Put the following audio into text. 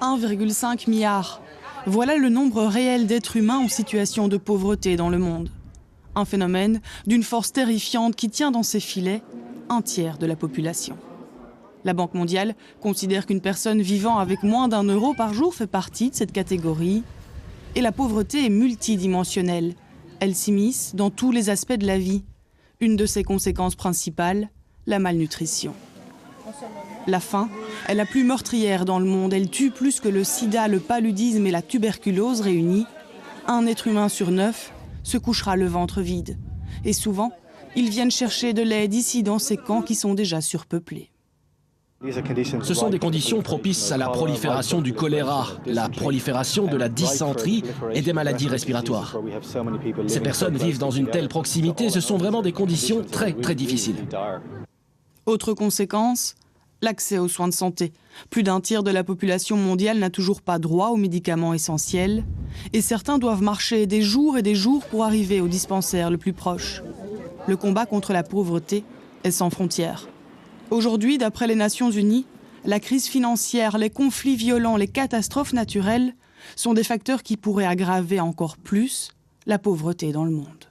1,5 milliard. Voilà le nombre réel d'êtres humains en situation de pauvreté dans le monde. Un phénomène d'une force terrifiante qui tient dans ses filets un tiers de la population. La Banque mondiale considère qu'une personne vivant avec moins d'1 € par jour fait partie de cette catégorie. Et la pauvreté est multidimensionnelle. Elle s'immisce dans tous les aspects de la vie. Une de ses conséquences principales, la malnutrition. La faim est la plus meurtrière dans le monde. Elle tue plus que le sida, le paludisme et la tuberculose réunis. Un être humain sur 9 se couchera le ventre vide. Et souvent, ils viennent chercher de l'aide ici dans ces camps qui sont déjà surpeuplés. Ce sont des conditions propices à la prolifération du choléra, la prolifération de la dysenterie et des maladies respiratoires. Ces personnes vivent dans une telle proximité, ce sont vraiment des conditions très difficiles. Autre conséquence, l'accès aux soins de santé. Plus d'un tiers de la population mondiale n'a toujours pas droit aux médicaments essentiels. Et certains doivent marcher des jours et des jours pour arriver au dispensaire le plus proche. Le combat contre la pauvreté est sans frontières. Aujourd'hui, d'après les Nations Unies, la crise financière, les conflits violents, les catastrophes naturelles sont des facteurs qui pourraient aggraver encore plus la pauvreté dans le monde.